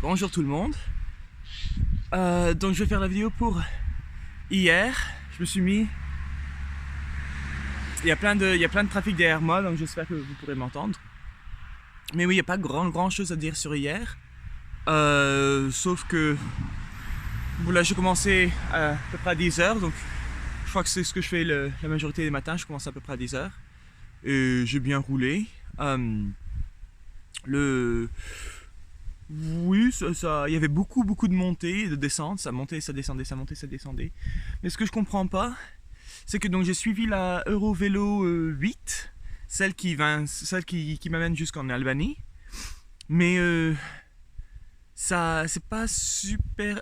Bonjour tout le monde. Donc je vais faire la vidéo pour hier. Je me suis mis... Il y a plein de trafic derrière moi, donc j'espère que vous pourrez m'entendre. Mais oui, il n'y a pas grand chose à dire sur hier. Sauf que... Voilà, j'ai commencé à peu près à 10h, donc je crois que c'est ce que je fais la majorité des matins. Je commence à peu près à 10h. Et j'ai bien roulé. Oui, il y avait beaucoup de montées et de descentes, ça montait, ça descendait, ça montait, ça descendait. Mais ce que je comprends pas, c'est que donc j'ai suivi la Eurovélo 8, celle qui m'amène jusqu'en Albanie. Mais ça, c'est pas super.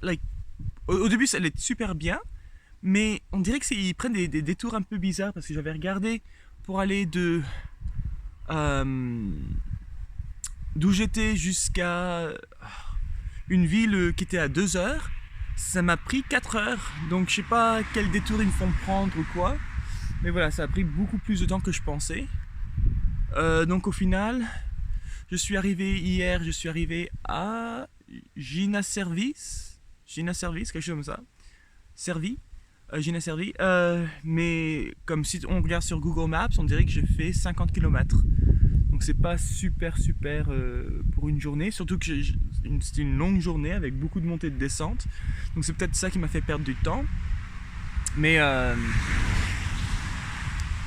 Au début, ça allait super bien, mais on dirait que ils prennent des détours un peu bizarres parce que j'avais regardé pour aller d'où j'étais jusqu'à une ville qui était à 2 heures, ça m'a pris 4 heures. Donc je sais pas quel détour ils me font prendre ou quoi. Mais voilà, ça a pris beaucoup plus de temps que je pensais. Donc au final, je suis arrivé à Gina Service, quelque chose comme ça. Gina Servi. Mais comme si on regarde sur Google Maps, on dirait que j'ai fait 50 km. Donc c'est pas super pour une journée, surtout que c'était une longue journée avec beaucoup de montées et de descentes. Donc c'est peut-être ça qui m'a fait perdre du temps. Mais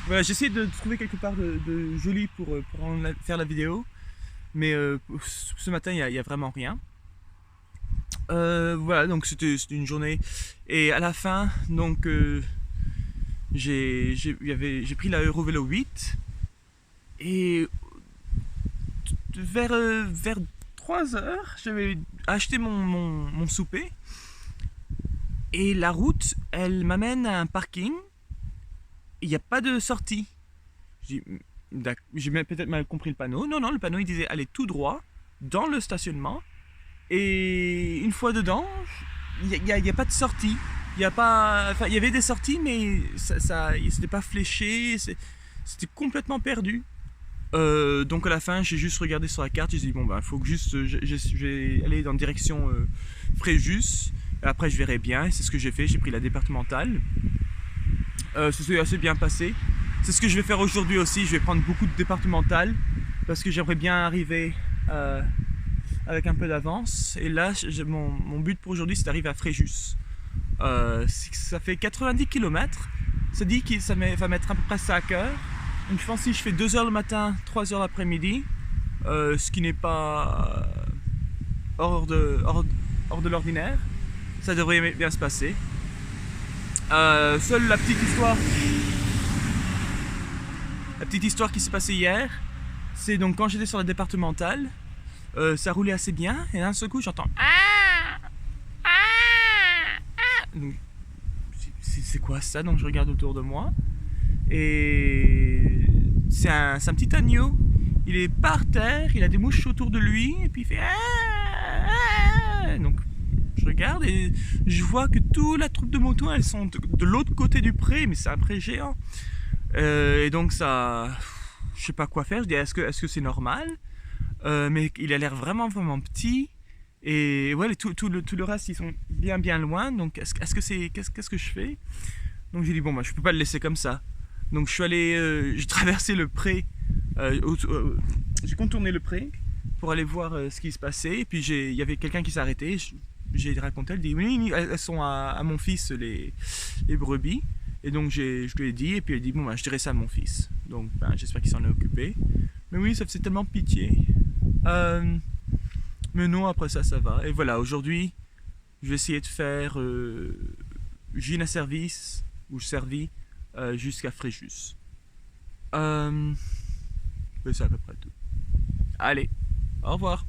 voilà, j'essaie de trouver quelque part de joli pour faire la vidéo. Mais ce matin, il y a vraiment rien. Voilà, donc c'était une journée. Et à la fin, donc j'ai pris la Eurovélo 8. Et vers 3 heures, j'avais acheté mon souper. Et la route, elle m'amène à un parking. Il n'y a pas de sortie. J'ai peut-être mal compris le panneau. Non, le panneau il disait allez tout droit dans le stationnement. Et une fois dedans, il n'y a pas de sortie. Il y avait des sorties, mais c'était pas fléché. C'était complètement perdu. Donc à la fin, j'ai juste regardé sur la carte. J'ai dit bon ben, faut que je vais aller dans la direction Fréjus. Et après, je verrai bien. C'est ce que j'ai fait. J'ai pris la départementale. Ça s'est assez bien passé. C'est ce que je vais faire aujourd'hui aussi. Je vais prendre beaucoup de départementales parce que j'aimerais bien arriver avec un peu d'avance. Et là, mon but pour aujourd'hui, c'est d'arriver à Fréjus. Ça fait 90 km. Ça dit que ça va mettre à peu près 5 heures. Donc je pense que si je fais 2 heures le matin, 3 heures l'après-midi, ce qui n'est pas hors de l'ordinaire, ça devrait bien se passer. Seule la petite histoire qui s'est passée hier, c'est donc quand j'étais sur la départementale, ça roulait assez bien et d'un seul coup j'entends donc, c'est quoi ça? Donc je regarde autour de moi. Et c'est un petit agneau. Il est par terre, il a des mouches autour de lui, et puis il fait donc je regarde et je vois que toute la troupe de motos, elles sont de l'autre côté du pré, mais c'est un pré géant. Et donc ça, je sais pas quoi faire. Je dis est-ce que c'est normal? Mais il a l'air vraiment petit. Et ouais, tout le reste, ils sont bien loin. Donc qu'est-ce que je fais? Donc j'ai dit bon, je peux pas le laisser comme ça. Donc je suis allé, j'ai traversé le pré, j'ai contourné le pré pour aller voir ce qui se passait. Et puis il y avait quelqu'un qui s'est arrêté. J'ai raconté, elle dit oui, elles sont à mon fils les brebis. Et donc je lui ai dit, et puis elle dit bon je dirai ça à mon fils. Donc j'espère qu'il s'en est occupé. Mais oui, ça faisait tellement pitié. Mais non, après ça va. Et voilà, aujourd'hui, je vais essayer de faire Gina Service ou Servi jusqu'à Fréjus. C'est à peu près tout. Allez, au revoir.